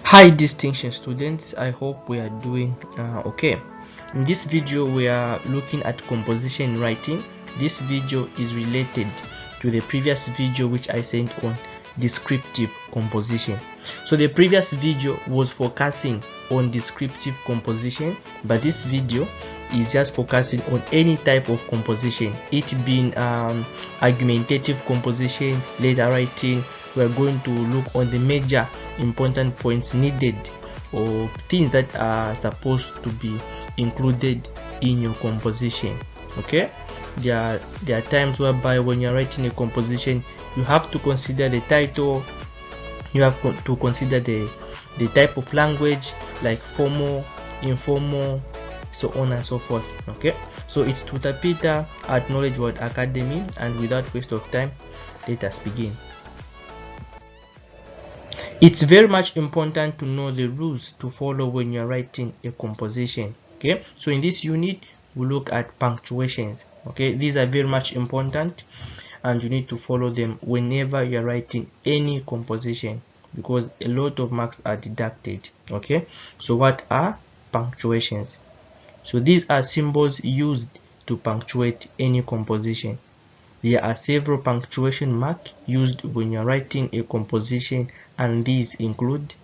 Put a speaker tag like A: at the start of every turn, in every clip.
A: Hi distinction students, I hope we are doing okay. In this video we are looking at composition writing. This video is related to the previous video which I sent on descriptive composition. So the previous video was focusing on descriptive composition, but this video is just focusing on any type of composition, it being argumentative composition, letter writing. We are going to look on the major important points needed or things that are supposed to be included in your composition. Okay, there are times whereby when you're writing a composition, you have to consider the title, you have to consider the type of language, like formal, informal, so on and so forth. Okay, so it's Tutor Peter at Knowledge World Academy, and without waste of time, let us begin. It's very much important to know the rules to follow when you're writing a composition. Okay, so in this unit we look at punctuations. Okay, these are very much important and you need to follow them whenever you're writing any composition, because a lot of marks are deducted. Okay, so what are punctuations? So these are symbols used to punctuate any composition. There are several punctuation marks used when you're writing a composition, and these include: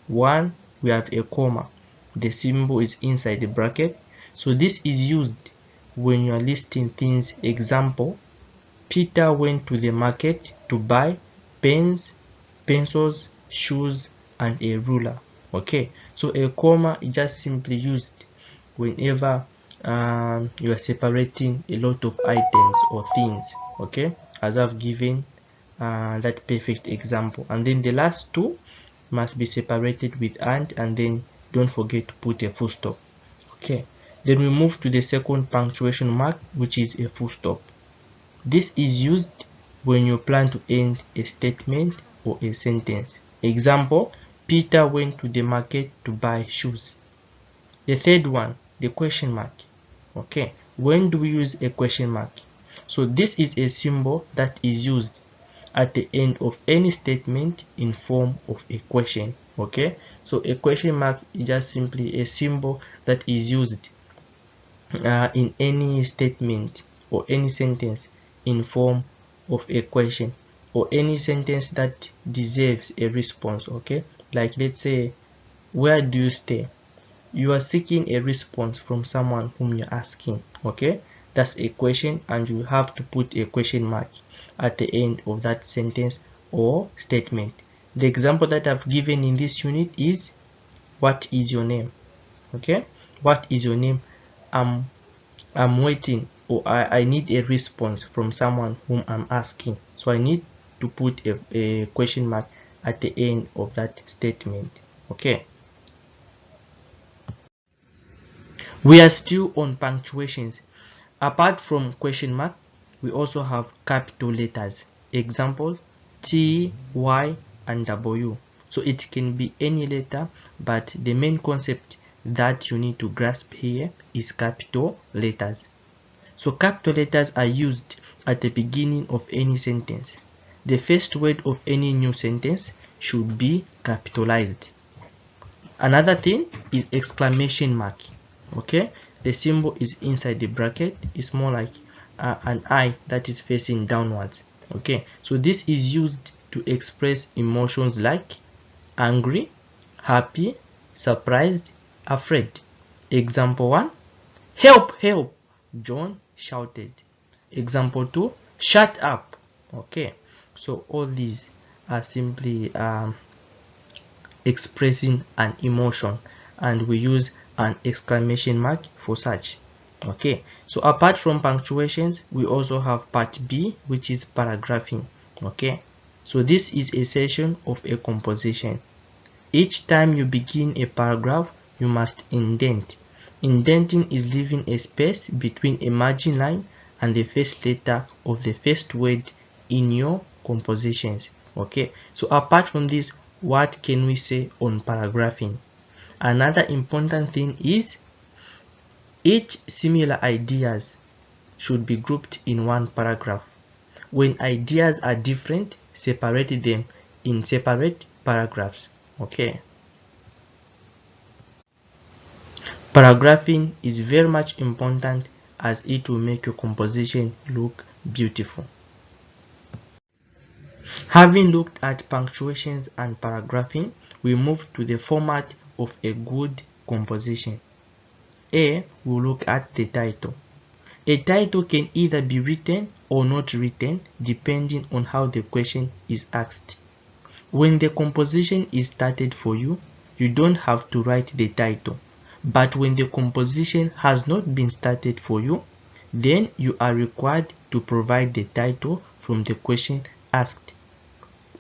A: 1. We have a comma. The symbol is inside the bracket. So this is used when you're listing things. Example: Peter went to the market to buy pens, pencils, shoes, and a ruler. Okay, so a comma is just simply used whenever you are separating a lot of items or things. Okay, as I've given that perfect example. And then the last two must be separated with and then don't forget to put a full stop. Okay, then we move to the second punctuation mark, which is a full stop. This is used when you plan to end a statement or a sentence. Example: Peter went to the market to buy shoes. The third one, the question mark. Okay, when do we use a question mark? So this is a symbol that is used at the end of any statement in form of a question. Okay, so a question mark is just simply a symbol that is used in any statement or any sentence in form of a question, or any sentence that deserves a response. Okay, like let's say, where do you stay? You are seeking a response from someone whom you're asking. Okay, that's a question, and you have to put a question mark at the end of that sentence or statement. The example that I've given in this unit is: what is your name? Okay, what is your name? I'm waiting, or I need a response from someone whom I'm asking, so I need to put a question mark at the end of that statement. Okay, we are still on punctuations. Apart from question mark, we also have capital letters. Example: T, Y, and W. So it can be any letter, but the main concept that you need to grasp here is capital letters. So capital letters are used at the beginning of any sentence. The first word of any new sentence should be capitalized. Another thing is exclamation mark. Okay, the symbol is inside the bracket. It's more like an eye that is facing downwards. Okay, so this is used to express emotions like angry, happy, surprised, afraid. Example 1: help, help, John shouted. Example 2: shut up. Okay, so all these are simply expressing an emotion, and we use an exclamation mark for such. Okay, so apart from punctuations, we also have part B, which is paragraphing. Okay, so this is a section of a composition. Each time you begin a paragraph, you must indent. Indenting is leaving a space between a margin line and the first letter of the first word in your compositions. Okay, so apart from this, what can we say on paragraphing? Another important thing is each similar ideas should be grouped in one paragraph. When ideas are different, separate them in separate paragraphs. Okay, Paragraphing is very much important as it will make your composition look beautiful. Having looked at punctuations and paragraphing, we move to the format of a good composition. We'll look at the title. A title can either be written or not written depending on how the question is asked. When the composition is started for you, you don't have to write the title. But when the composition has not been started for you, then you are required to provide the title from the question asked.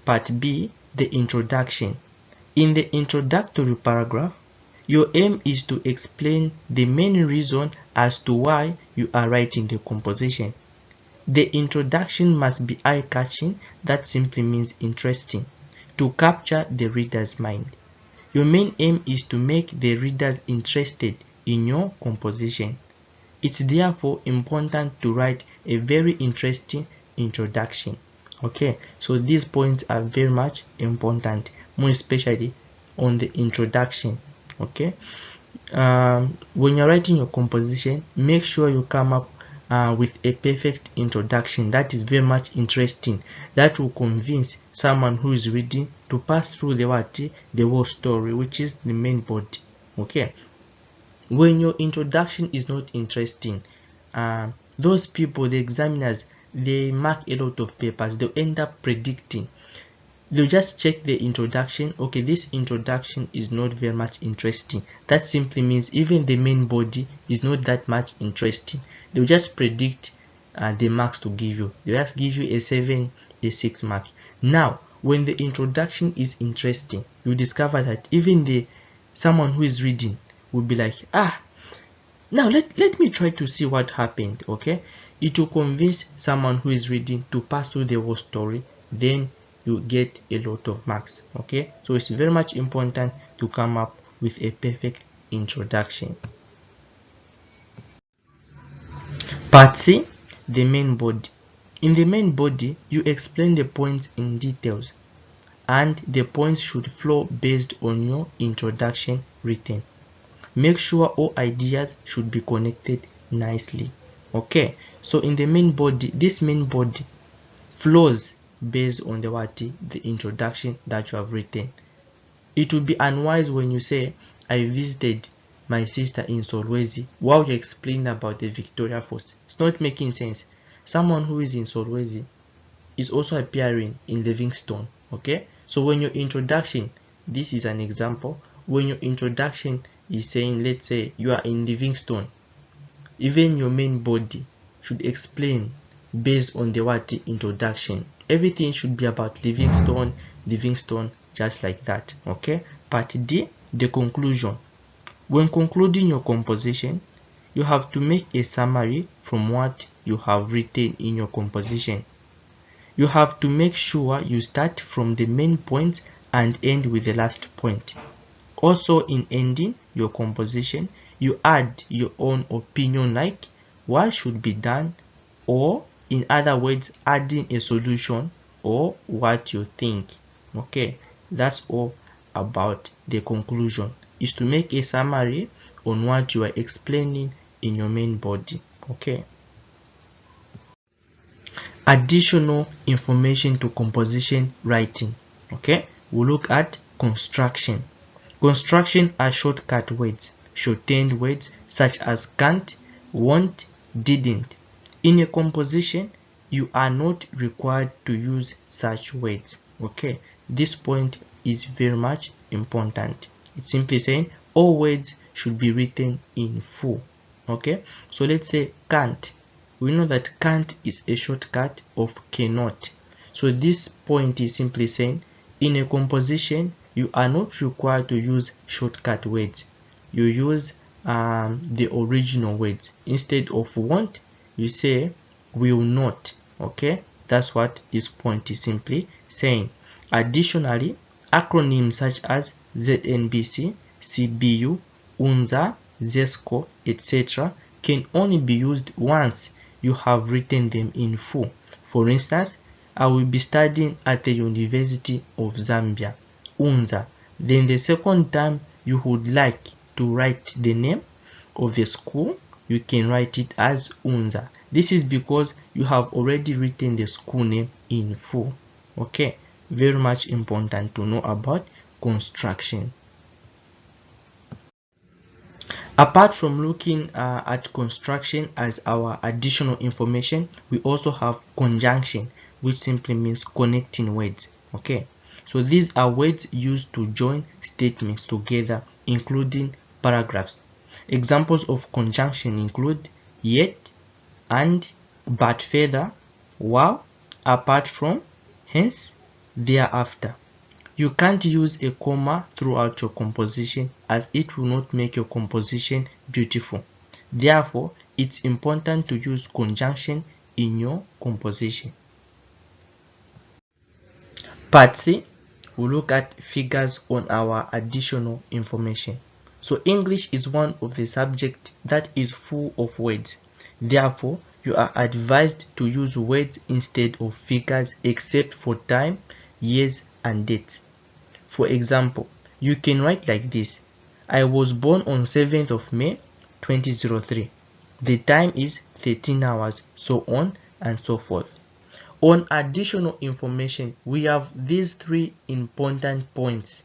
A: Part B, the introduction. In the introductory paragraph, your aim is to explain the main reason as to why you are writing the composition. The introduction must be eye-catching, that simply means interesting, to capture the reader's mind. Your main aim is to make the readers interested in your composition. It's therefore important to write a very interesting introduction. Okay, so these points are very much important, more especially on the introduction. Okay, when you're writing your composition, make sure you come up with a perfect introduction that is very much interesting, that will convince someone who is reading to pass through the whole story, which is the main body. Okay, when your introduction is not interesting, those people, the examiners, they mark a lot of papers. They'll end up predicting. They'll just check the introduction. Okay, this introduction is not very much interesting. That simply means even the main body is not that much interesting. They'll just predict the marks to give you. They'll just give you a 7, a 6 mark. Now, when the introduction is interesting, you discover that even someone who is reading will be like, now let me try to see what happened. Okay, it will convince someone who is reading to pass through the whole story. Then you get a lot of marks. Okay, so it's very much important to come up with a perfect introduction. Part C, the main body. In the main body, you explain the points in details, and the points should flow based on your introduction written. Make sure all ideas should be connected nicely. Okay, so in the main body, this main body flows based on the introduction that you have written. It would be unwise when you say, I visited my sister in Solwezi while you explain about the Victoria Falls. It's not making sense. Someone who is in Solwezi is also appearing in Livingstone. Okay, so when your introduction, this is an example, when your introduction is saying, let's say you are in Livingstone, even your main body should explain based on the introduction. Everything should be about Livingstone, just like that. Okay, part D, the conclusion. When concluding your composition, you have to make a summary from what you have written in your composition. You have to make sure you start from the main point and end with the last point. Also, in ending your composition, you add your own opinion, like what should be done, or in other words, adding a solution or what you think. Okay, that's all about the conclusion, is to make a summary on what you are explaining in your main body. Okay, additional information to composition writing. Okay, we'll look at construction. Construction are shortcut words, shortened words such as can't, won't, didn't. In a composition, you are not required to use such words. Okay, this point is very much important. It's simply saying all words should be written in full. Okay, so let's say can't. We know that can't is a shortcut of cannot. So this point is simply saying in a composition, you are not required to use shortcut words. You use the original words. Instead of won't, you say will not. Okay, that's what this point is simply saying. Additionally, acronyms such as ZNBC, CBU, UNZA, ZESCO, etc. can only be used once you have written them in full. For instance, I will be studying at the University of Zambia, UNZA. Then the second time you would like to write the name, of the school, you can write it as unser. This is because you have already written the school name in full. Okay, very much important to know about construction. Apart from looking at construction as our additional information, we also have conjunction, which simply means connecting words. Okay, so these are words used to join statements together, including paragraphs. Examples of conjunction include yet, and, but, further, while, apart from, hence, thereafter. You can't use a comma throughout your composition, as it will not make your composition beautiful. Therefore, it's important to use conjunction in your composition. Part C, we look at figures on our additional information. So English is one of the subjects that is full of words. Therefore, you are advised to use words instead of figures except for time, years, and dates. For example, you can write like this: I was born on 7th of May 2003. The time is 13 hours, so on and so forth. On additional information, we have these three important points.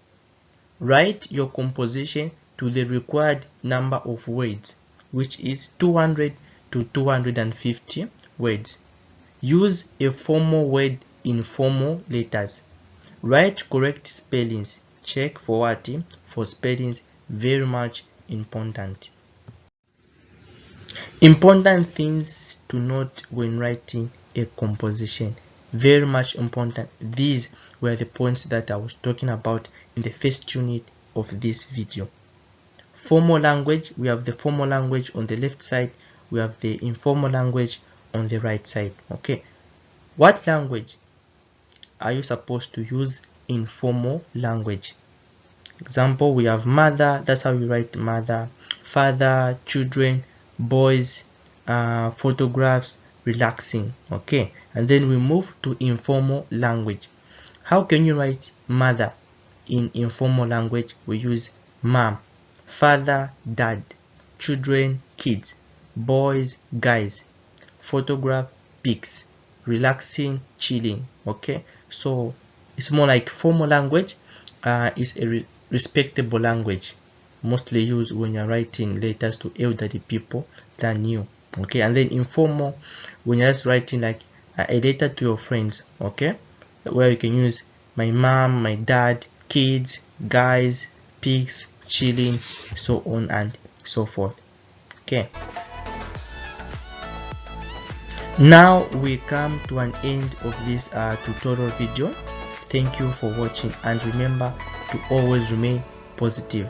A: Write your composition to the required number of words, which is 200 to 250 words. Use a formal word in formal letters. Write correct spellings. Check for what? For spellings, very much important. Important things to note when writing a composition. Very much important. These were the points that I was talking about in the first unit of this video. Formal language, we have the formal language on the left side, we have the informal language on the right side. Okay, what language are you supposed to use in formal language? Example, we have mother, that's how you write mother, father, children, boys, photographs, relaxing. Okay, and then we move to informal language. How can you write mother in informal language? We use mom, father, dad, children, kids, boys, guys, photograph, pics, relaxing, chilling. Okay, so it's more like formal language is a respectable language, mostly used when you're writing letters to elderly people than you. Okay, and then informal, when you're just writing like a letter to your friends. Okay, where you can use my mom, my dad, kids, guys, pigs, chilling, so on and so forth. Okay, now we come to an end of this tutorial video. Thank you for watching, and remember to always remain positive.